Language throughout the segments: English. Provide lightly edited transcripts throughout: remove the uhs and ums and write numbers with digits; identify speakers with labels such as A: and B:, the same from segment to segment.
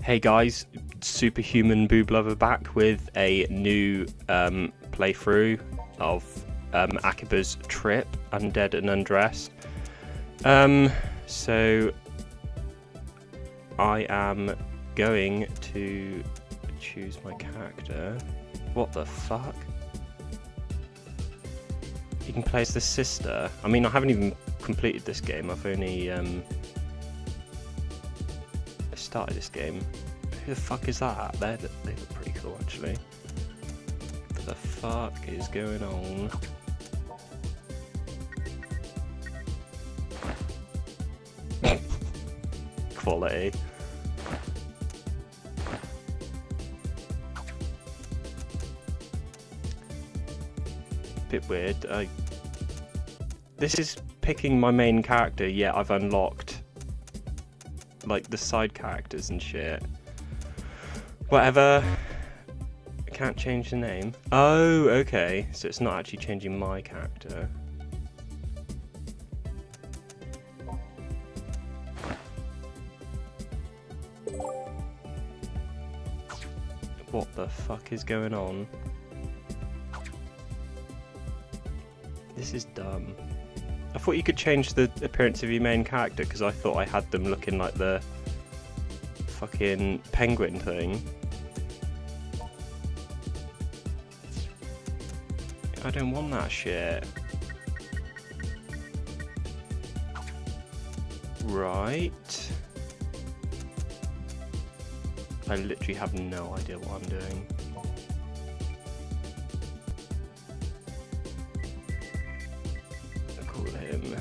A: Hey guys, Superhuman Boob Lover back with a new playthrough of Akiba's Trip, Undead and Undressed. So I am going to choose my character. What the fuck? You can play as the sister. I mean, I haven't even completed this game. I've only started this game. Who the fuck is that? They look pretty cool, actually. What the fuck is going on? Quality. Bit weird. This is picking my main character, yet I've unlocked like the side characters and shit. Whatever. I can't change the name. Oh, okay. So it's not actually changing my character. What the fuck is going on? This is dumb. I thought you could change the appearance of your main character because I thought I had them looking like the fucking penguin thing. I don't want that shit. Right. I literally have no idea what I'm doing. Call him.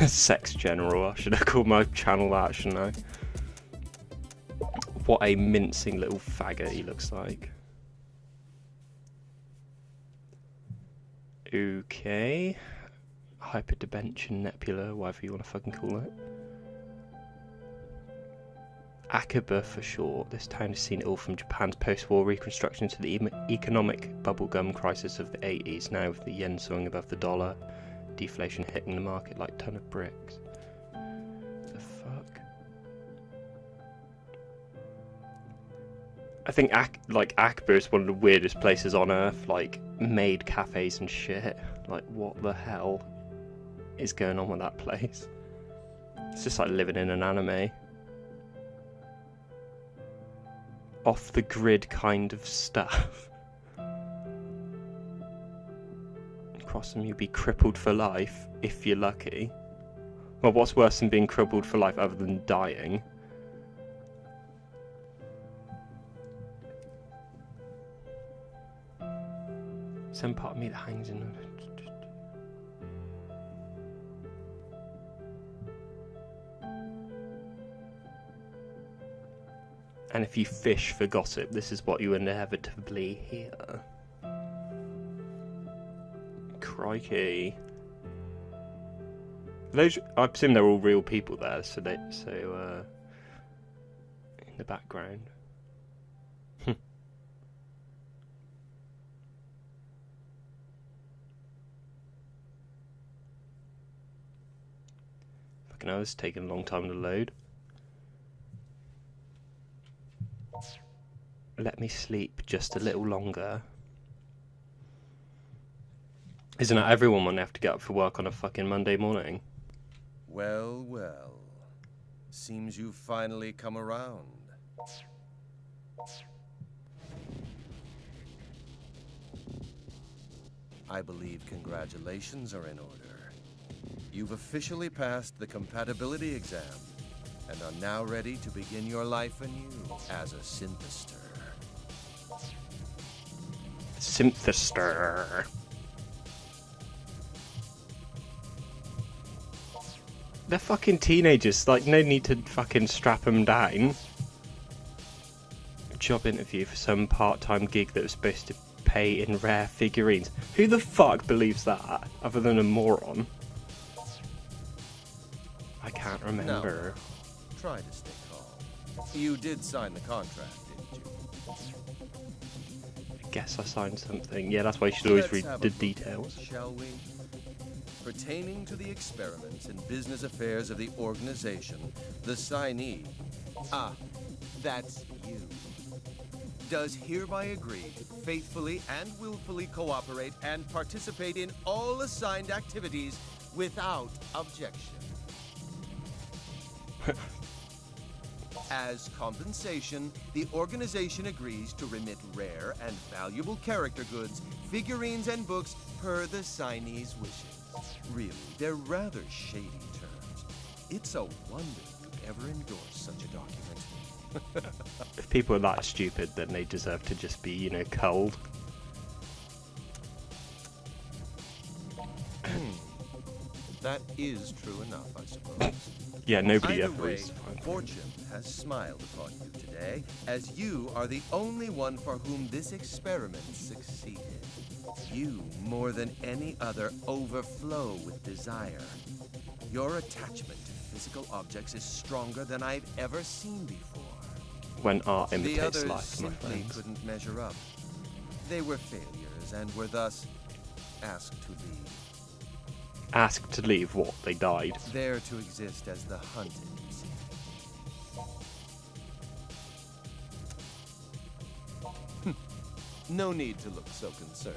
A: Sex General. I should have called my channel that, shouldn't I? What a mincing little faggot he looks like. Okay. Hyperdimension Nebula, whatever you want to fucking call it. Akiba for short. This town has seen it all from Japan's post-war reconstruction to the economic bubblegum crisis of the 80s, now with the yen soaring above the dollar. Deflation hitting the market like a ton of bricks. The fuck? I think Akiba is one of the weirdest places on earth, like maid cafes and shit. Like, what the hell is going on with that place? It's just like living in an anime. Off the grid kind of stuff. Cross them, you'll be crippled for life, if you're lucky. Well, what's worse than being crippled for life other than dying? Some part of me that hangs in. And if you fish for gossip, this is what you inevitably hear. Crikey. Those, I presume they're all real people there, so in the background. Fucking hell, this is taking a long time to load. Let me sleep just a little longer. Isn't it everyone when they have to get up for work on a fucking Monday morning?
B: Well, well. Seems you've finally come around. I believe congratulations are in order. You've officially passed the compatibility exam and are now ready to begin your life anew as a synthester.
A: Synthester. They're fucking teenagers, like, no need to fucking strap them down. Job interview for some part-time gig that was supposed to pay in rare figurines. Who the fuck believes that, other than a moron? I can't remember.
B: No. Try to stay calm. You did sign the contract, didn't you?
A: Guess I signed something. Yeah, that's why you should always
B: Let's
A: read
B: have
A: the
B: a look,
A: details.
B: shall we? Pertaining to the experiments and business affairs of the organization, the signee, that's you, does hereby agree to faithfully and willfully cooperate and participate in all assigned activities without objection. As compensation, the organization agrees to remit rare and valuable character goods, figurines, and books per the signee's wishes. Really, they're rather shady terms. It's a wonder you ever endorsed such a document.
A: If people are that stupid, then they deserve to just be, you know, culled.
B: That is true enough, I suppose.
A: Yeah, nobody
B: Either
A: ever
B: way,
A: is.
B: fortune has smiled upon you today, as you are the only one for whom this experiment succeeded. You, more than any other, overflow with desire. Your attachment to physical objects is stronger than I've ever seen before.
A: When art
B: The
A: imitates
B: others
A: life, my
B: simply
A: friends.
B: couldn't measure up. They were failures and were thus asked to leave.
A: Asked to leave what? They died.
B: There to exist as the hunted, you see. No need to look so concerned.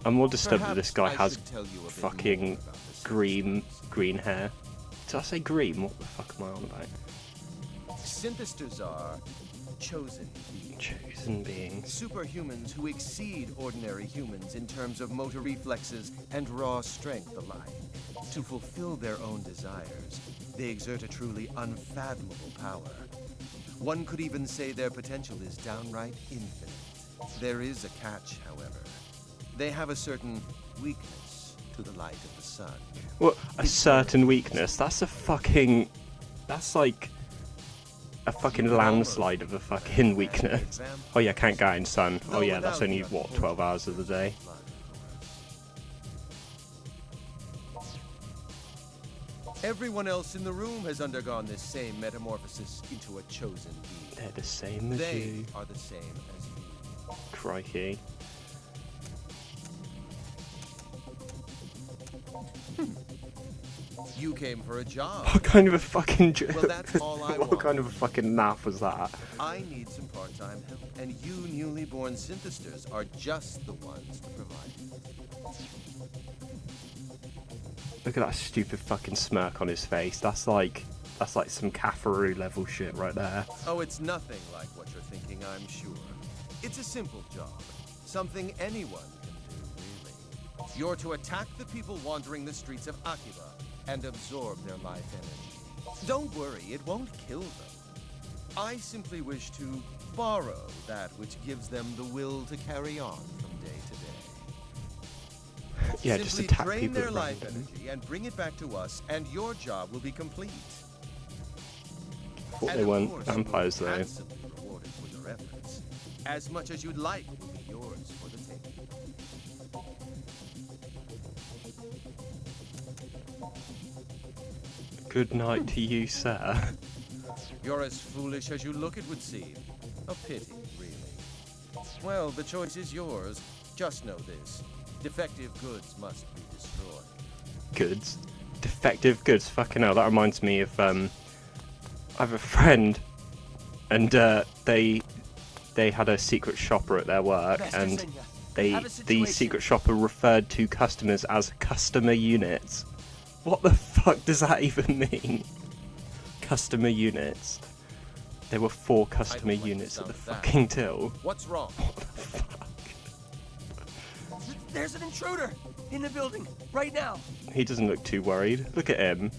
A: I'm more disturbed that this guy
B: Perhaps I
A: has
B: should tell you a bit
A: fucking
B: more about the
A: green hair. Did I say green? What the fuck am I on about?
B: synthesters are chosen beings.
A: Chosen beings.
B: Superhumans who exceed ordinary humans in terms of motor reflexes and raw strength alike. To fulfill their own desires, they exert a truly unfathomable power. One could even say their potential is downright infinite. There is a catch, however. They have a certain weakness to the light of the sun.
A: Well, a certain weakness. That's a fucking... That's like... a fucking landslide of a fucking weakness. Oh yeah, can't go out in sun. Oh yeah, that's only, what, 12 hours of the day?
B: Everyone else in the room has undergone this same metamorphosis into a chosen being.
A: They're the same as
B: They
A: you.
B: are the same as you.
A: Crikey.
B: You came for a job.
A: What kind of a fucking
B: Well, that's all I
A: what
B: want.
A: kind of a fucking naff was that?
B: I need some part-time help, and you newly born synthesters are just the ones to provide it.
A: Look at that stupid fucking smirk on his face. That's like some Cafaroo level shit right there.
B: Oh, it's nothing like what you're thinking, I'm sure. It's a simple job. Something anyone can do, really. You're to attack the people wandering the streets of Akiba and absorb their life energy. Don't worry, it won't kill them. I simply wish to borrow that which gives them the will to carry on from day to day.
A: Yeah, just
B: Simply
A: attack
B: drain
A: people
B: their
A: at
B: life
A: random.
B: energy and bring it back to us, and your job will be complete.
A: Thought
B: And
A: they
B: of
A: weren't
B: course, you will
A: vampires
B: be
A: though.
B: handsomely rewarded for your efforts. As much as you'd like will be yours for the taking.
A: Good night to you, sir.
B: You're as foolish as you look, it would seem. A pity, really. Well, the choice is yours. Just know this. Defective goods must be destroyed.
A: Goods. Defective goods. Fucking hell, that reminds me of I have a friend, and they had a secret shopper at their work, and the secret shopper referred to customers as customer units. What the fuck does that even mean? Customer units. There were 4 customer
B: like the
A: units at
B: sound
A: the
B: of that.
A: fucking till.
B: What's wrong?
A: What the fuck?
C: There's an intruder in the building right now.
A: He doesn't look too worried. Look at him.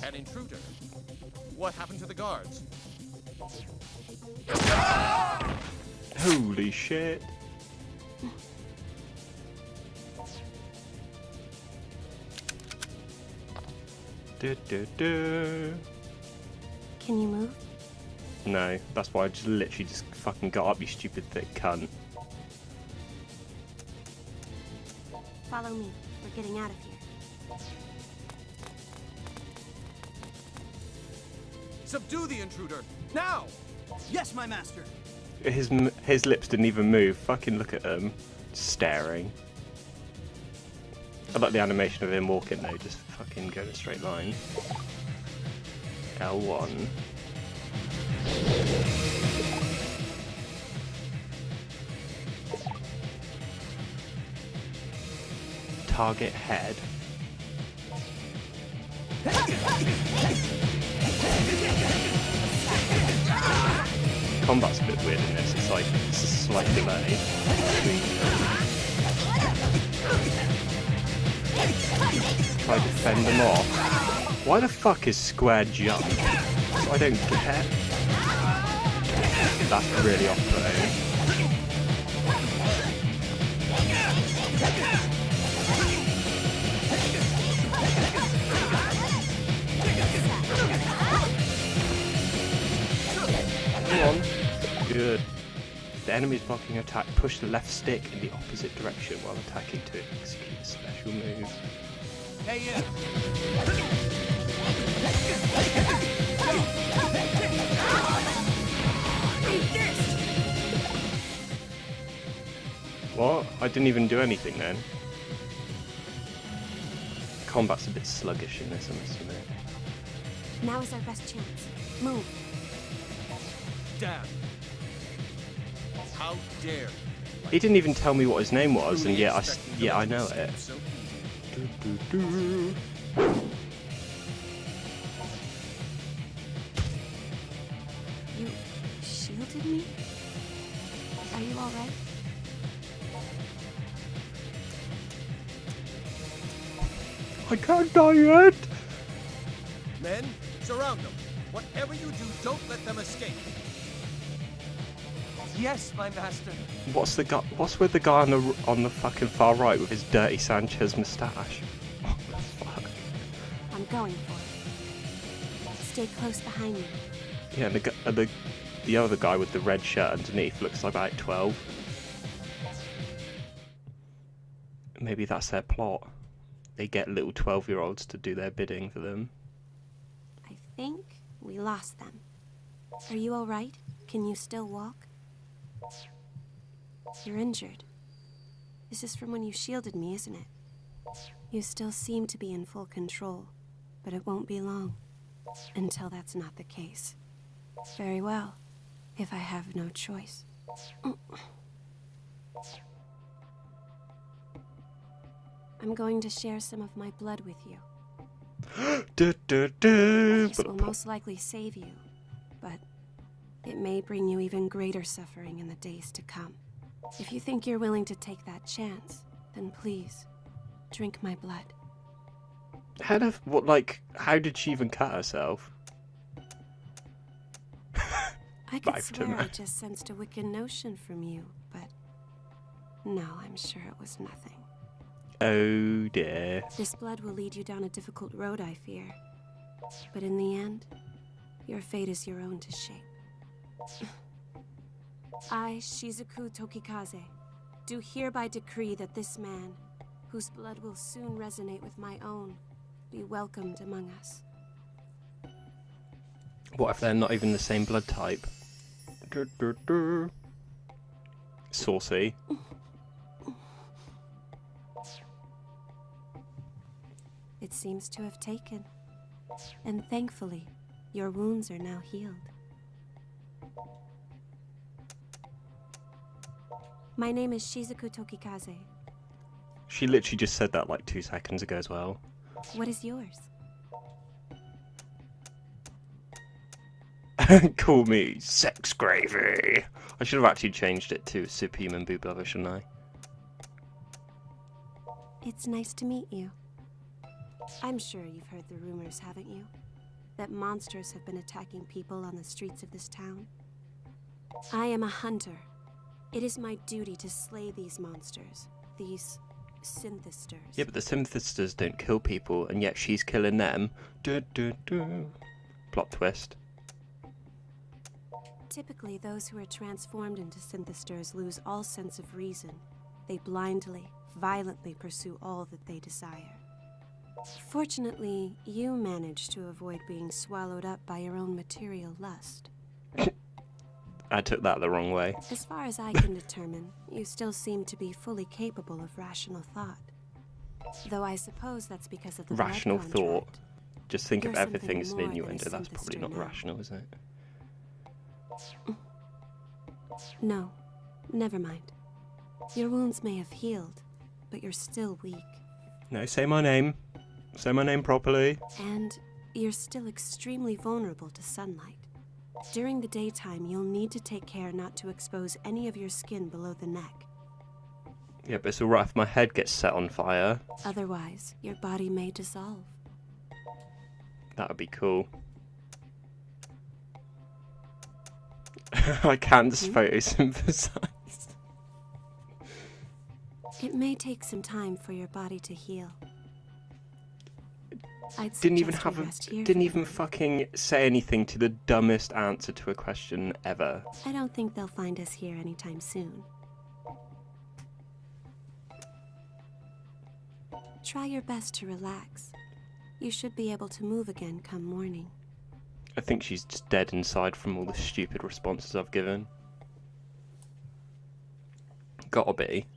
B: An intruder? What happened to the guards?
A: Holy shit.
D: Can you move?
A: No, that's why I just literally just fucking got up, you stupid thick cunt.
D: Follow me. We're getting out of here.
B: Subdue the intruder! Now!
C: Yes, my master.
A: his lips didn't even move. Fucking look at him, staring. I like the animation of him walking though, just fucking going a straight line. L1. Target head. Combat's a bit weird in this, it's like, it's a slight delay. Try to fend them off. Why the fuck is square jump? I don't get. That's really off-putting. Come on. Good. The enemy's blocking attack. Push the left stick in the opposite direction while attacking to execute a special move.
C: Hey, you!
A: What? I didn't even do anything then. Combat's a bit sluggish in this, I must admit.
D: Now is our best chance. Move.
B: Damn. How dare you?
A: He didn't even tell me what his name was, and yet I know it.
B: So
D: You shielded me? Are you alright?
A: I can't die yet!
B: Men, surround them. Whatever you do, don't let them escape.
C: Yes, my master.
A: What's with the guy on the fucking far right with his dirty Sanchez moustache? What the fuck?
D: I'm going for it. Stay close behind me.
A: Yeah, and the other guy with the red shirt underneath looks like about 12. Maybe that's their plot. They get little 12-year-olds to do their bidding for them.
D: I think we lost them. Are you alright? Can you still walk? You're injured. This is from when you shielded me, isn't it? You still seem to be in full control, but it won't be long until that's not the case. Very well, if I have no choice. I'm going to share some of my blood with you. This will most likely save you, but it may bring you even greater suffering in the days to come. If you think you're willing to take that chance, then please, drink my blood.
A: How did she even cut herself?
D: I could swear I just sensed a wicked notion from you, but no, I'm sure it was nothing.
A: Oh dear.
D: This blood will lead you down a difficult road, I fear. But in the end, your fate is your own to shape. I, Shizuku Tokikaze, do hereby decree that this man, whose blood will soon resonate with my own, be welcomed among us.
A: What if they're not even the same blood type? Saucy.
D: It seems to have taken. And thankfully, your wounds are now healed. My name is Shizuku Tokikaze.
A: She literally just said that like 2 seconds ago as well.
D: What is yours?
A: Call me Sex Gravy. I should have actually changed it to Superhuman Boob Lover, shouldn't I?
D: It's nice to meet you. I'm sure you've heard the rumors, haven't you? That monsters have been attacking people on the streets of this town. I am a hunter. It is my duty to slay these monsters, these synthesters.
A: Yeah, but the synthesters don't kill people, and yet she's killing them. Plot twist.
D: Typically, those who are transformed into synthesters lose all sense of reason. They blindly, violently pursue all that they desire. Fortunately, you managed to avoid being swallowed up by your own material lust.
A: I took that the wrong way.
D: As far as I can determine, you still seem to be fully capable of rational thought. Though I suppose that's because of the blood
A: Rational
D: contract.
A: thought. Just think of
D: You're something
A: everything as an
D: more than a
A: innuendo. That's probably
D: synthester
A: not
D: now.
A: rational, is it?
D: No, never mind. Your wounds may have healed, but you're still weak.
A: No, say my name. Say my name properly.
D: And you're still extremely vulnerable to sunlight. During the daytime, you'll need to take care not to expose any of your skin below the neck.
A: Yeah, but it's alright if my head gets set on fire.
D: Otherwise, your body may dissolve.
A: That would be cool. I can't just photosynthesize.
D: It may take some time for your body to heal. I'd
A: Didn't even
D: suggest
A: have
D: we
A: a,
D: rest here
A: didn't
D: for
A: even
D: the moment.
A: fucking say anything to the dumbest answer to a question ever.
D: I don't think they'll find us here anytime soon. Try your best to relax. You should be able to move again come morning.
A: I think she's just dead inside from all the stupid responses I've given. Gotta be.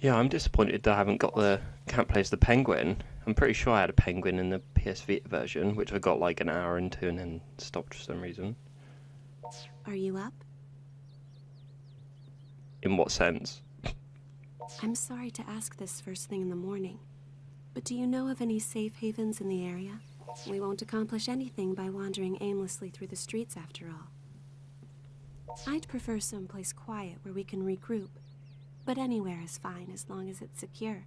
A: Yeah, I'm disappointed that I can't play as the penguin. I'm pretty sure I had a penguin in the PS Vita version, which I got like an hour into and then stopped for some reason.
D: Are you up?
A: In what sense?
D: I'm sorry to ask this first thing in the morning, but do you know of any safe havens in the area? We won't accomplish anything by wandering aimlessly through the streets after all. I'd prefer someplace quiet where we can regroup, but anywhere is fine as long as it's secure.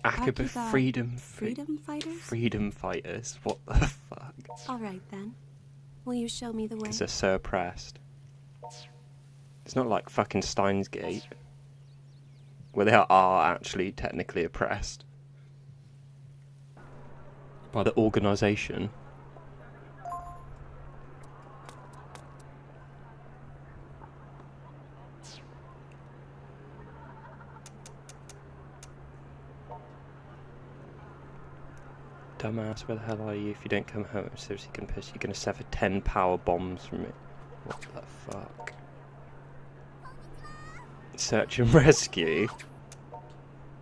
A: Akiba
D: Akiba
A: freedom
D: fighters?
A: freedom fighters. What the fuck?
D: All right then. Will you show me the way?
A: Because they're so oppressed. It's not like fucking Steins Gate, where they are actually technically oppressed by the organisation. Dumbass, where the hell are you? If you don't come home, I'm seriously gonna piss. You're gonna suffer 10 power bombs from it. What the fuck? Search and rescue?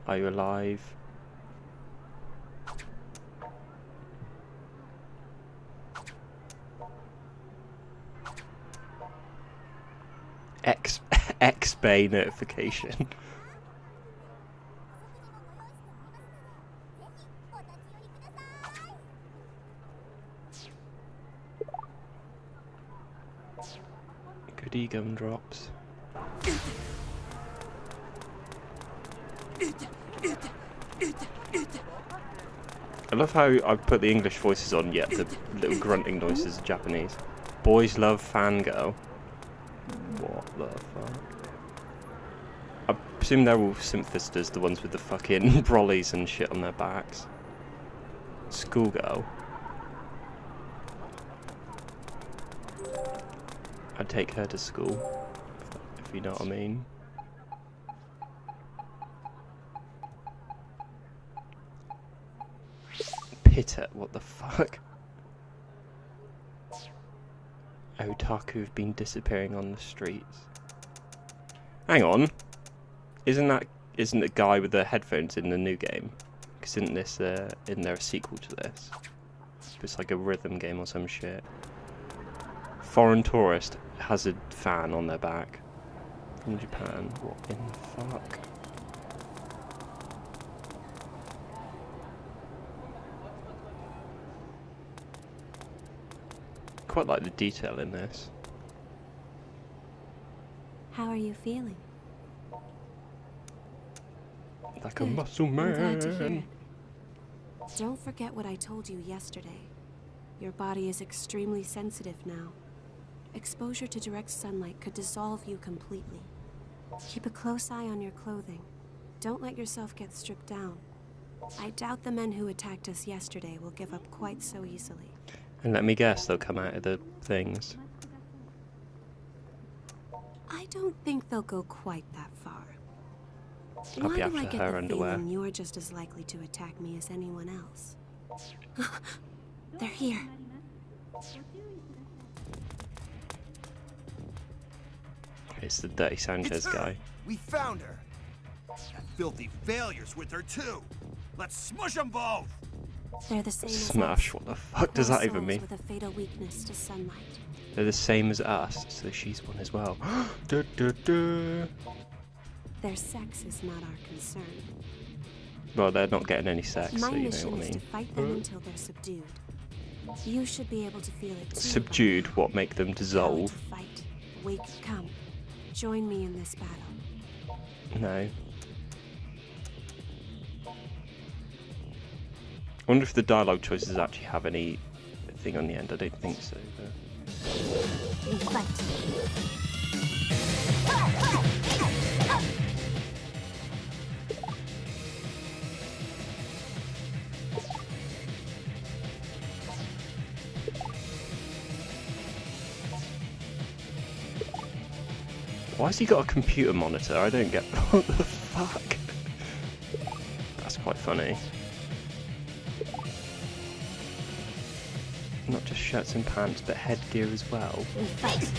A: Are you alive? X-Bay notification. Goody gumdrops. I love how I put the English voices on, yet the little grunting noises are Japanese. Boys love fangirl. What the fuck? I presume they're all synthesters, the ones with the fucking brollies and shit on their backs. Schoolgirl. I'd take her to school, if you know what I mean. Pitter, what the fuck? Otaku have been disappearing on the streets. Hang on, isn't the guy with the headphones in the new game? Because isn't this isn't there a sequel to this? It's like a rhythm game or some shit. Foreign tourist has a fan on their back. From Japan. What in the fuck? Quite like the detail in this.
D: How are you feeling?
A: Like a
D: Good.
A: muscle
D: I'm glad to hear
A: man.
D: it. Don't forget what I told you yesterday. Your body is extremely sensitive now. Exposure to direct sunlight could dissolve you completely. Keep a close eye on your clothing. Don't let yourself get stripped down. I doubt the men who attacked us yesterday will give up quite so easily.
A: And let me guess, they'll come out of the things.
D: I don't think they'll go quite that far.
A: I'll be
D: Why do I
A: after
D: get
A: her
D: the
A: underwear.
D: feeling you're just as likely to attack me as anyone else? They're here.
A: It's the Dirty Sanchez
E: It's her.
A: guy.
E: We found her. That filthy failures with her too. Let's smush them both.
D: They're the same
A: Smash,
D: as us.
A: what the fuck does
D: Poor
A: that even
D: souls
A: mean?
D: with a fatal weakness to sunlight.
A: They're the same as us, so she's one as well. Du, du, du.
D: Their sex is not our concern.
A: Well, they're not getting any sex,
D: My
A: so you know
D: mission
A: what I
D: is to
A: mean.
D: fight them until they're subdued. You should be able to feel it too.
A: Subdued, what, make them
D: Power
A: dissolve?
D: to fight. Wake, come. Join me in this battle.
A: No. I wonder if the dialogue choices actually have any thing on the end. I don't think so. But...
D: We fight.
A: Why has he got a computer monitor? I don't get... What the fuck? That's quite funny. Not just shirts and pants, but headgear as well.
D: We fight.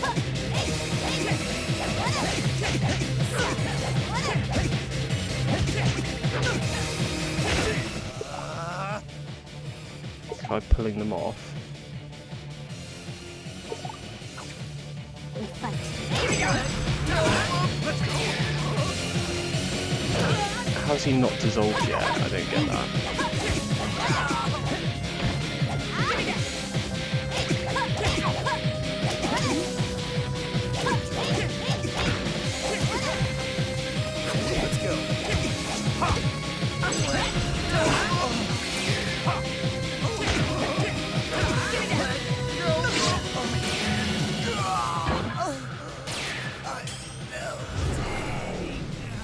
A: Try pulling them off.
D: We fight.
A: How's he not dissolved yet? I don't get that.
E: Let's go.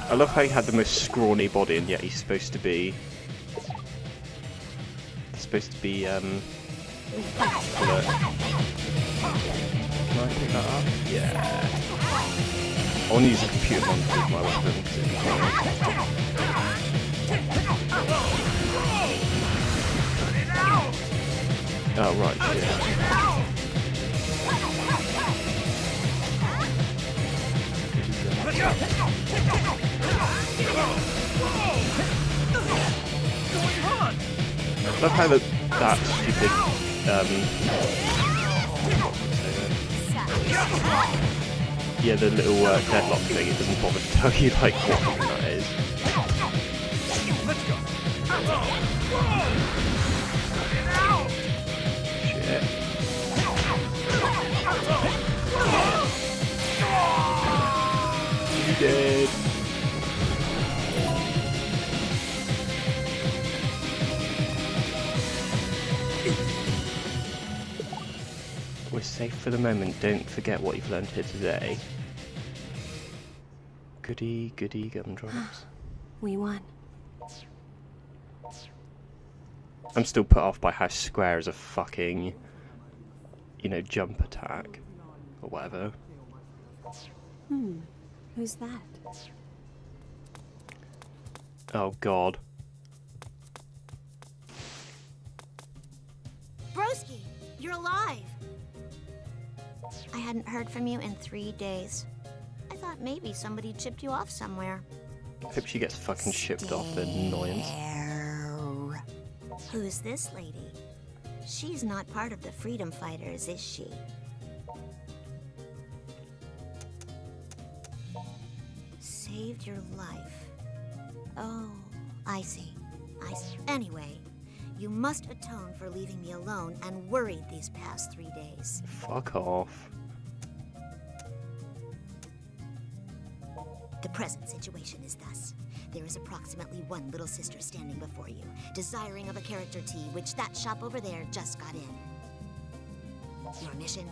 A: I love how he had the most scrawny body, and yet he's supposed to be. Look. Can I pick that up? Yeah. I want to use a computer monitor as my weapon because it'd be funny. Oh right, I love how that stupid yeah, the little deadlock thing, it doesn't bother to tell you like what even that is. Shit. You dead. We're safe for the moment. Don't forget what you've learned here today. Goody, goody gumdrops.
D: We won.
A: I'm still put off by how square is a fucking, you know, jump attack. Or whatever.
D: Who's that?
A: Oh god.
F: Broski, you're alive! I hadn't heard from you in 3 days. I thought maybe somebody chipped you off somewhere.
A: Hope she gets fucking shipped off, the annoyance.
F: Who's this lady? She's not part of the freedom fighters, is she? Saved your life. Oh, I see. I see. Anyway, you must atone for leaving me alone and worried these past 3 days.
A: Fuck off.
F: The present situation is thus. There is approximately one little sister standing before you, desiring of a character tea, which that shop over there just got in. Your mission?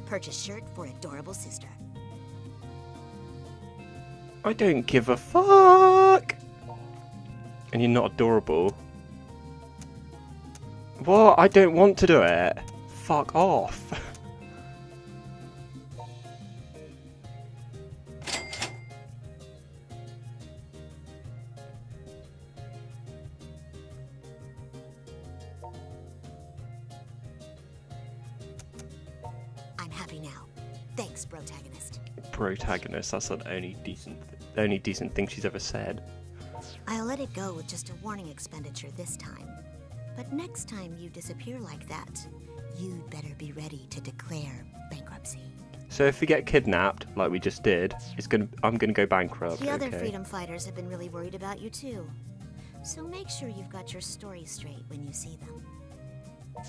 F: Purchase shirt for adorable sister.
A: I don't give a fuck! And you're not adorable. What? I don't want to do it. Fuck off.
F: ex-protagonist.
A: Protagonist, that's the only decent thing she's ever said.
F: I'll let it go with just a warning expenditure this time. But next time you disappear like that, you'd better be ready to declare bankruptcy.
A: So if we get kidnapped, like we just did, I'm gonna go bankrupt.
F: The other
A: okay?
F: freedom fighters have been really worried about you too. So make sure you've got your story straight when you see them.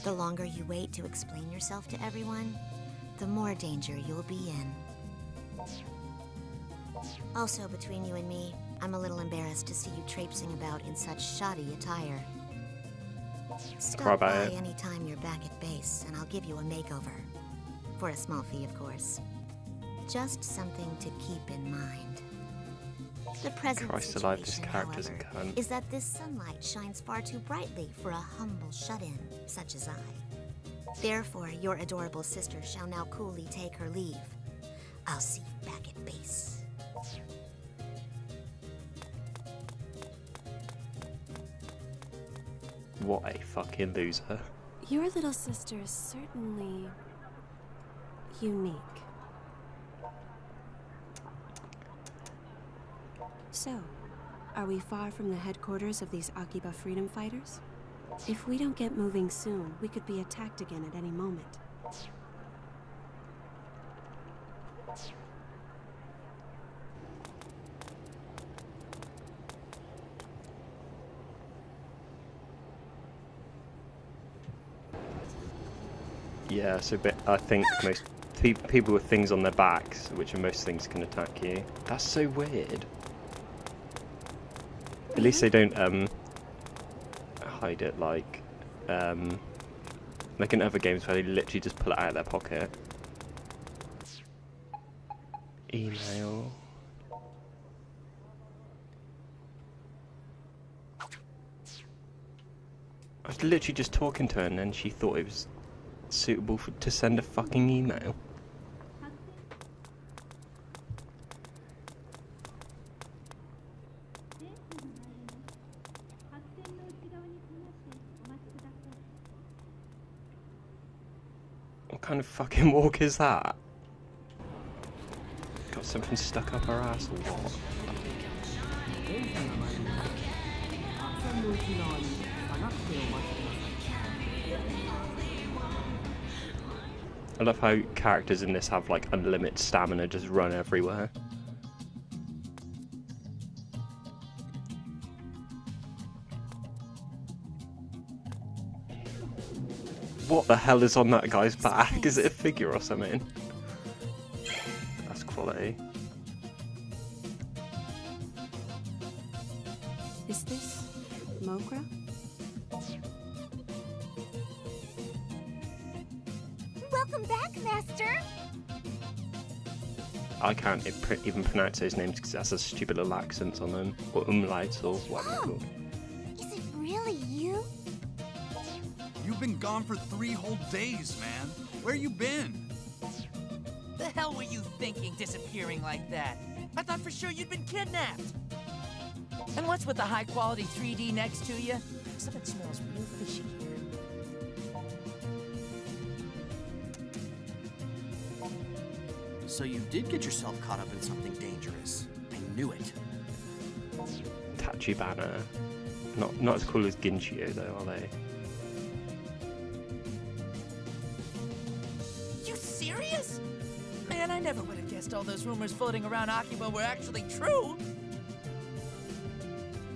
F: The longer you wait to explain yourself to everyone, the more danger you'll be in. Also, between you and me, I'm a little embarrassed to see you traipsing about in such shoddy attire. Stop by anytime you're back at base, and I'll give you a makeover. For a small fee, of course. Just something to keep in mind. The present
A: Christ alive, this
F: situation,
A: character's a
F: however,
A: cunt.
F: is that this sunlight shines far too brightly for a humble shut-in, such as I. Therefore, your adorable sister shall now coolly take her leave. I'll see you back at base.
A: What a fucking loser.
D: Your little sister is certainly unique. So, are we far from the headquarters of these Akiba freedom fighters? If we don't get moving soon, we could be attacked again at any moment.
A: Yeah, so I think most people with things on their backs, which are most things, can attack you. That's so weird. At least they don't hide it like in other games where they literally just pull it out of their pocket. Email. I was literally just talking to her and then she thought it was suitable to send a fucking email. What kind of fucking walk is that? Got something stuck up her ass or what? I love how characters in this have like unlimited stamina, just run everywhere. What the hell is on that guy's back? Is it a figure or something? That's quality.
D: Is this Mogra?
F: Welcome back, Master!
A: I can't even pronounce those names because it has a stupid little accents on them, or umlauts, or what they're called.
F: Is it really you?
E: You've been gone for 3 whole days, man. Where you been?
C: The hell were you thinking disappearing like that? I thought for sure you'd been kidnapped. And what's with the high-quality 3D next to you? Something smells real fishy here.
G: So you did get yourself caught up in something dangerous. I knew it.
A: Tachibana. Not as cool as Ginchio though, are they?
C: You serious? Man, I never would have guessed all those rumors floating around Akiba were actually true.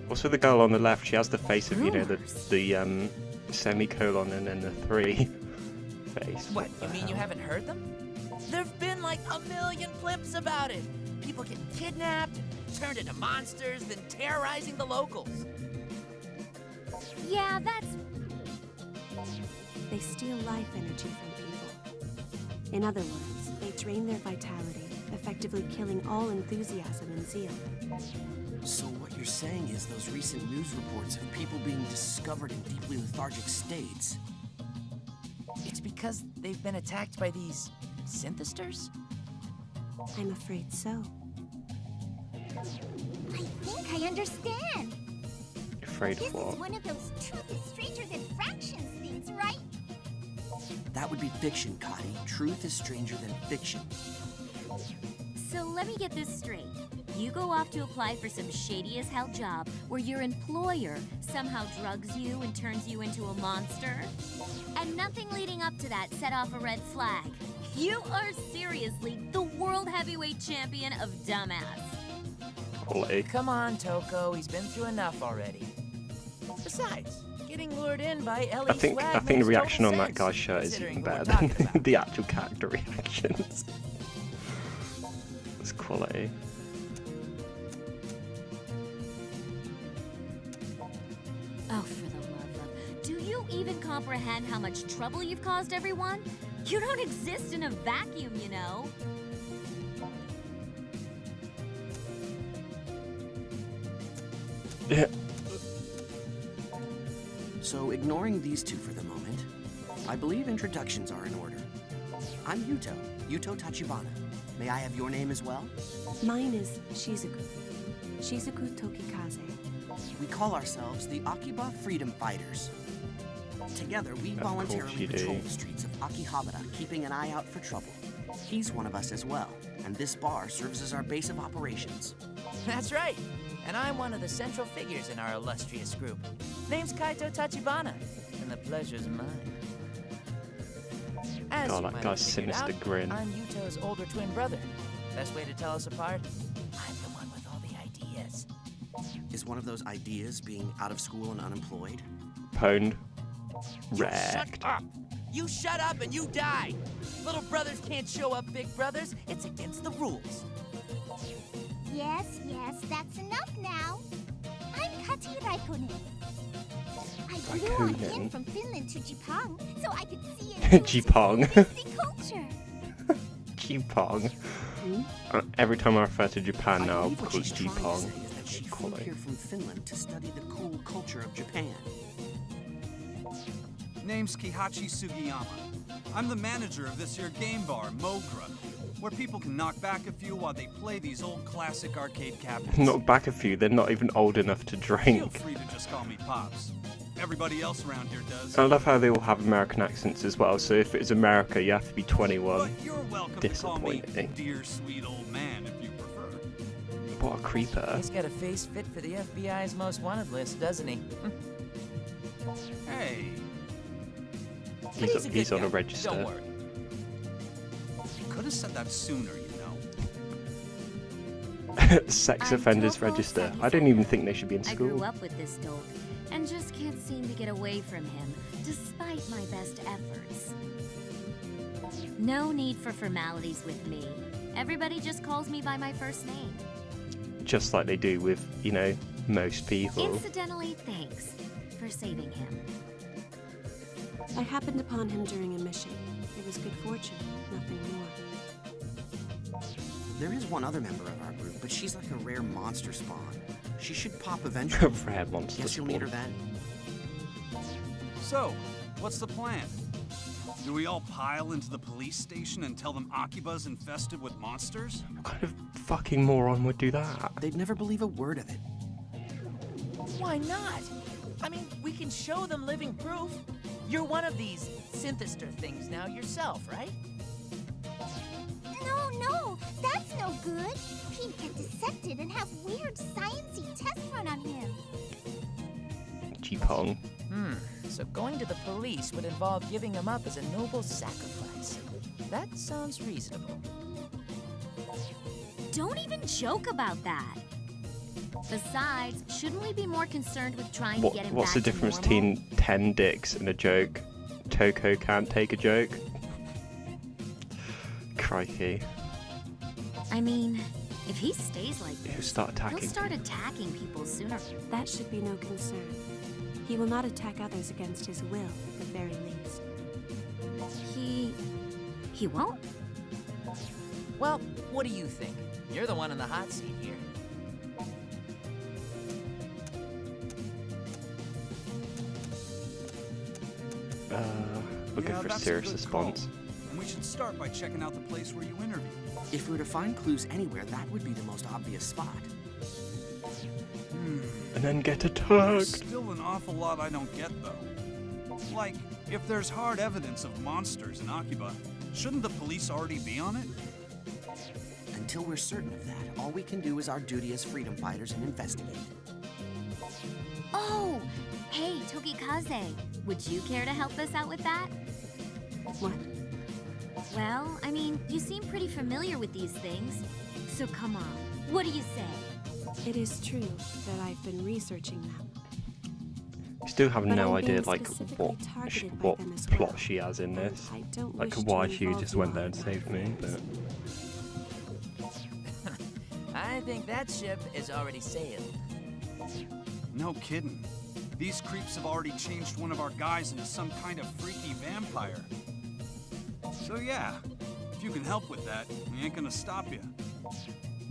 A: What's with the girl on the left? She has the face of, you know, the semicolon and then the 3 face.
C: What,
A: the
C: you mean you
A: hell?
C: haven't heard them? There've been like a million clips about it. People getting kidnapped, turned into monsters, then terrorizing the locals.
F: Yeah, that's...
D: They steal life energy from people. In other words, they drain their vitality, effectively killing all enthusiasm and zeal.
G: So what you're saying is those recent news reports of people being discovered in deeply lethargic states.
C: It's because they've been attacked by these synthesters?
D: I'm afraid so.
F: I think I understand.
A: Afraid
F: This
A: of what?
F: is one of those truth is stranger than fractions things, right?
G: That would be fiction, Connie. Truth is stranger than fiction.
H: So let me get this straight. You go off to apply for some shady as hell job where your employer somehow drugs you and turns you into a monster? And nothing leading up to that set off a red flag. You are seriously the world heavyweight champion of dumbass.
A: Quality.
C: Come on, Toko. He's been through enough already. Besides, getting lured in by Ellie's
A: I think
C: swag
A: the
C: makes
A: reaction
C: total
A: on that
C: sense,
A: guy's shirt is
C: considering
A: even
C: what
A: better
C: we're
A: than
C: talking about.
A: the actual character reactions. It's quality.
H: Oh, for the love of... Do you even comprehend how much trouble you've caused everyone? You don't exist in a vacuum, you know.
A: Yeah.
G: So, ignoring these two for the moment, I believe introductions are in order. I'm Yuto Tachibana. May I have your name as well?
D: Mine is Shizuku. Shizuku Tokikaze.
G: We call ourselves the Akiba Freedom Fighters. Together, we
A: course
G: voluntarily
A: you do.
G: patrol the streets of Akihabara, keeping an eye out for trouble. He's one of us as well, and this bar serves as our base of operations.
C: That's right. And I'm one of the central figures in our illustrious group. Name's Kaito Tachibana, and the pleasure's mine. As
A: God,
C: you
A: that
C: might
A: guy's
C: have figured
A: sinister
C: out,
A: grin.
C: I'm Yuto's older twin brother. Best way to tell us apart? I'm the one with all the ideas.
G: Is one of those ideas being out of school and unemployed?
A: Pwned.
C: You
A: Wrecked.
C: shut up! You shut up and you die! Little brothers can't show up big brothers. It's against the rules.
I: Yes, that's enough now. I'm Kati Raikkonen. I flew on in
A: Raikkonen.
I: from Finland to Japan so I could see and
A: Jipong.
I: the culture.
A: Jipong. Every time I refer to Japan
G: I
A: now, I'll
G: believe what
A: call it
G: she's trying to
A: Jipong.
G: say is that she flew
A: Quality.
G: here from Finland to study the cool culture of Japan.
E: Name's Kihachi Sugiyama. I'm the manager of this here game bar, Mogra, where people can knock back a few while they play these old classic arcade cabinets.
A: Knock back a few, they're not even old enough to
E: Feel
A: drink.
E: free to just call me Pops. Everybody else around here does.
A: I love how they all have American accents as well, so if it's America, you have to be 21.
E: But you're welcome to call me
A: Disappointing.
E: dear sweet old man if you prefer.
A: What a creeper.
C: He's got a face fit for the FBI's most wanted list, doesn't he?
E: Hey,
C: But he's a good
A: He's on
C: guy.
A: a register.
C: Don't worry.
E: you could have said that sooner, you know.
A: Sex
H: I'm
A: offenders
H: Toko
A: register.
H: Sagisaka.
A: I don't even think they should be in
H: I grew
A: school.
H: up with this dope and just can't seem to get away from him, despite my best efforts. No need for formalities with me. Everybody just calls me by my first name.
A: Just like they do with, you know, most people.
H: Incidentally, thanks for saving him.
D: I happened upon him during a mission. It was good fortune, nothing more.
G: There is one other member of our group, but she's like a rare monster spawn. She should pop eventually.
A: Rare monster
G: Guess you'll meet her
A: spawn.
G: then.
E: So, what's the plan? Do we all pile into the police station and tell them Akiba's infested with monsters?
A: What kind of fucking moron would do that?
G: They'd never believe a word of it.
C: Why not? I mean, we can show them living proof. You're one of these synthester things now yourself, right?
I: No, that's no good. He'd get dissected and have weird sciencey tests run on him.
A: Jipong.
C: So going to the police would involve giving him up as a noble sacrifice. That sounds reasonable.
H: Don't even joke about that. Besides, shouldn't we be more concerned with trying to get him
A: What's
H: back
A: the
H: to
A: difference
H: normal?
A: between 10 dicks and a joke? Toko can't take a joke. Crikey.
H: I mean, if he stays like
A: He'll
H: this,
A: start attacking
H: he'll start
A: people.
H: attacking people sooner.
D: That should be no concern. He will not attack others against his will, at the very least.
H: He won't?
C: Well, what do you think? You're the one in the hot seat here.
A: We'll go for a
E: that's
A: serious
E: good
A: response.
E: call. And we should start by checking out the place where you interviewed.
G: If we were to find clues anywhere, that would be the most obvious spot.
A: And then get
E: There's
A: attacked.
E: still an awful lot I don't get, though. Like, if there's hard evidence of monsters in Akiba, shouldn't the police already be on it?
G: until we're certain of that, all we can do is our duty as freedom fighters and investigate.
H: Oh! Hey, Tokikaze, would you care to help us out with that?
D: What?
H: Well, I mean, you seem pretty familiar with these things. So come on, what do you say?
D: It is true that I've been researching them.
A: Still have
D: But
A: no
D: I'm
A: idea
D: being
A: like
D: specifically targeted by
A: what
D: them as
A: plot
D: well,
A: she has in
D: and
A: this.
D: I don't
A: Like
D: wish
A: why
D: to
A: she
D: involve
A: just
D: you
A: went
D: all
A: there and
D: in my
A: saved me,
D: affairs.
A: but
C: I think that ship is already sailed.
E: No kidding. These creeps have already changed one of our guys into some kind of freaky vampire. So yeah, if you can help with that, we ain't gonna stop you.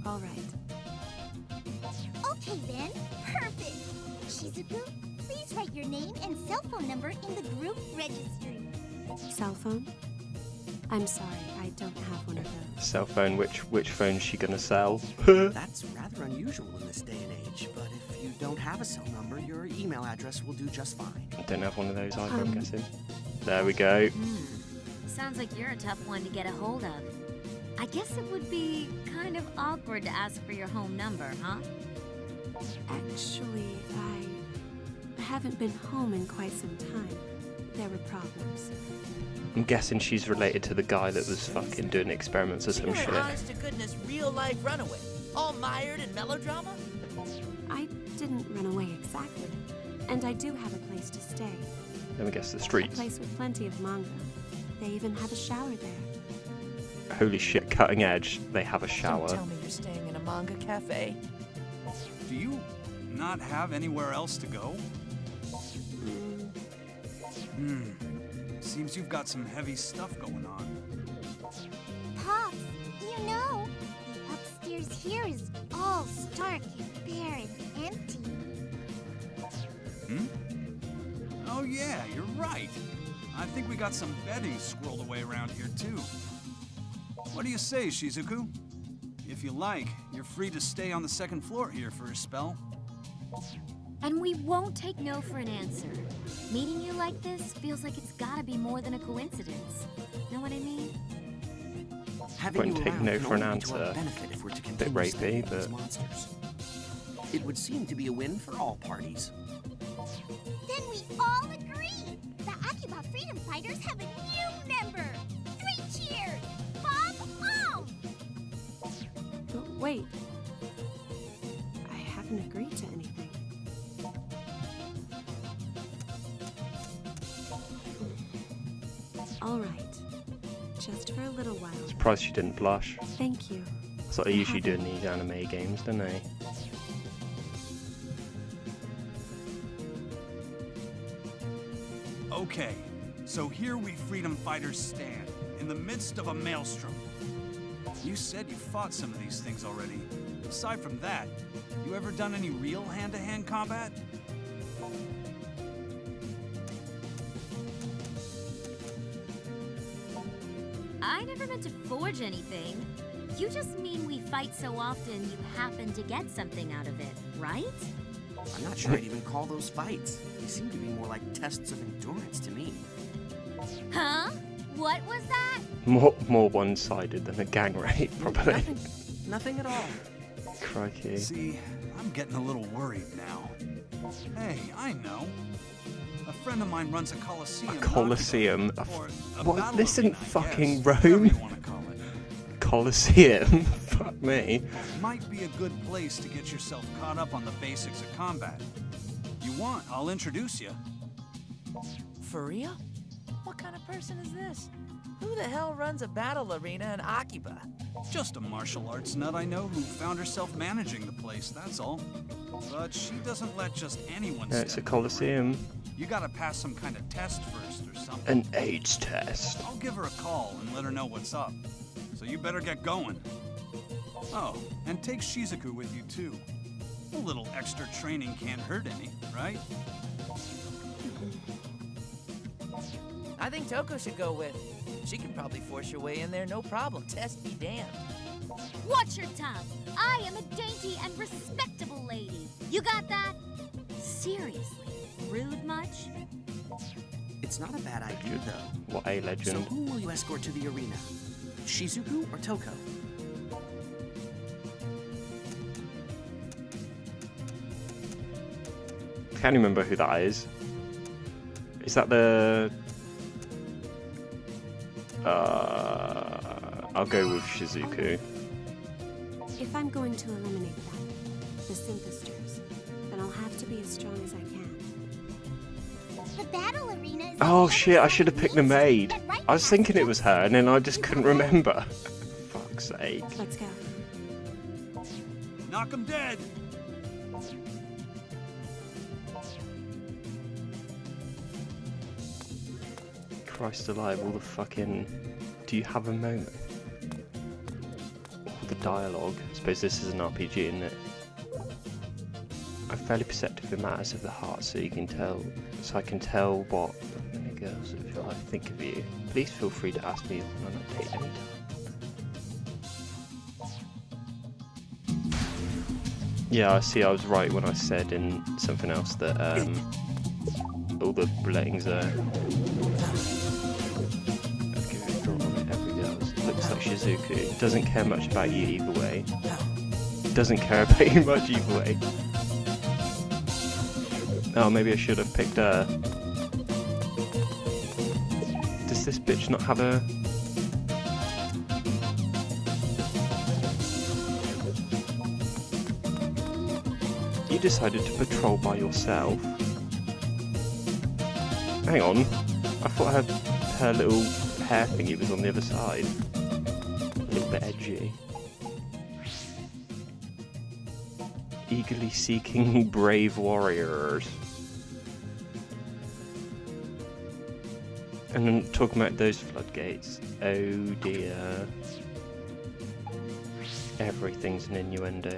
D: All right.
I: Okay then, perfect. Shizuku, please write your name and cell phone number in the group registry.
D: Cell phone? I'm sorry, I don't have one of those.
A: cell phone, which phone is she gonna sell?
G: That's rather unusual in this day and age, but if you don't have a cell number, your email address will do just fine.
A: Don't have one of those either, I'm guessing. There we go.
H: Sounds like you're a tough one to get a hold of. I guess it would be kind of awkward to ask for your home number, huh?
D: Actually, I haven't been home in quite some time. There were problems.
A: I'm guessing she's related to the guy that was fucking doing experiments or some
C: You're
A: shit.
C: an honest-to-goodness real-life runaway, all mired in melodrama?
D: I didn't run away exactly, and I do have a place to stay.
A: Let me guess, the
D: A
A: streets.
D: place with plenty of manga. They even have a shower there.
A: Holy shit, cutting edge. They have a shower.
C: Don't tell me you're staying in a manga cafe.
E: Do you not have anywhere else to go? Seems you've got some heavy stuff going on.
I: Pops, you know, the upstairs here is all stark and bare and empty.
E: Oh yeah, you're right. I think we got some bedding squirreled away around here too. What do you say, Shizuku? If you like, you're free to stay on the second floor here for a spell.
H: And we won't take no for an answer. Meeting you like this feels like it's gotta be more than a coincidence. Know what I mean?
G: Having
A: Won't
G: you
A: take
G: around
A: no
G: can
A: for an
G: only be to our
A: answer.
G: benefit if we're to
A: Bit
G: continue
A: rapey,
G: studying these
A: but
G: monsters. It would seem to be a win for all parties.
I: Then we all agree. The Akiba Freedom Fighters have a new member. 3 cheers! Bob on!
D: But wait. I haven't agreed to anything. All right. Just for a little while.
A: surprised she didn't blush.
D: Thank you.
A: That's what they usually do in these anime games, don't they?
E: Okay, so here we freedom fighters stand, in the midst of a maelstrom. You said you fought some of these things already. Aside from that, you ever done any real hand-to-hand combat?
H: I never meant to forge anything. You just mean we fight so often you happen to get something out of it, right?
G: I'm not sure I'd even call those fights. They seem to be more like tests of endurance to me.
H: Huh? What was that?
A: More one-sided than a gang rape, probably.
G: Nothing at all.
A: Crikey.
E: See, I'm getting a little worried now. Hey, I know. A friend of mine runs a coliseum.
A: A
E: in
A: coliseum?
E: Akiba, or a
A: What?
E: battle
A: This isn't
E: arena, I
A: fucking
E: guess, whatever
A: Rome.
E: you want to call it.
A: Coliseum? Fuck me.
E: Might be a good place to get yourself caught up on the basics of combat. You want, I'll introduce you.
C: For real? What kind of person is this? Who the hell runs a battle arena in Akiba?
E: Just a martial arts nut I know who found herself managing the place, that's all. But she doesn't let just anyone
A: No, it's a
E: step in the
A: coliseum.
E: ring. You gotta pass some kind of test first or something.
A: An AIDS test.
E: I'll give her a call and let her know what's up. So you better get going. Oh, and take Shizuku with you too. A little extra training can't hurt any, right?
C: I think Toko should go with. She can probably force her way in there, no problem. Test be damned.
H: Watch your tongue. I am a dainty and respectable lady. You got that? Seriously, rude much?
G: It's not a bad idea, though.
A: What a
G: So
A: legend.
G: who will you escort to the arena? Shizuku or Toko?
A: can't remember who that is. Is that the... I'll go with Shizuku.
D: If I'm going to eliminate them, the synthesters, then I'll have to be as strong as I can.
I: The battle arena is
A: Oh shit, I should have picked the maid. I was thinking it was her and then I just couldn't remember. Fuck's sake.
D: Let's go.
E: Knock 'em dead!
A: Christ alive, all the fucking... Do you have a moment? All the dialogue. I suppose this is an RPG, isn't it? I'm fairly perceptive in matters of the heart, so you can tell... So I can tell what many girls feel I think of you. Please feel free to ask me on an update anytime. Yeah, I see, I was right when I said in something else that all the ratings are... Looks like Shizuku doesn't care much about you either way. Doesn't care about you much either way. Oh, maybe I should have picked her. Does this bitch not have a... You decided to patrol by yourself. Hang on. I thought her little hair thingy was on the other side. A little bit edgy. Eagerly seeking brave warriors. And then talking about those floodgates. Oh dear. Everything's an innuendo.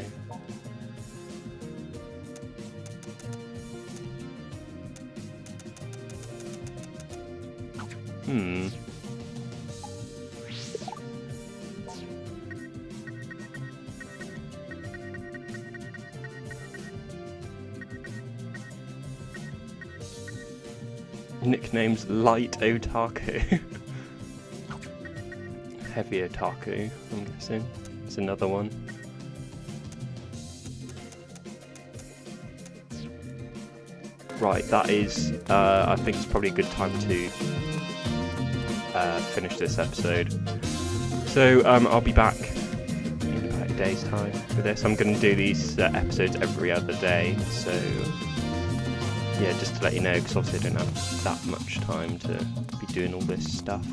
A: Nicknames Light Otaku. Heavy Otaku, I'm guessing. It's another one. Right, that is, I think it's probably a good time to finish this episode. So, I'll be back in about a day's time with this. I'm going to do these episodes every other day, so... Yeah, just to let you know, because obviously I don't have that much time to be doing all this stuff.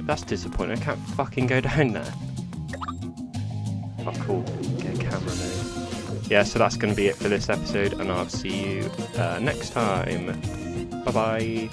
A: That's disappointing, I can't fucking go down there. Oh cool, get a camera mode. Yeah, so that's going to be it for this episode, and I'll see you next time. Bye bye.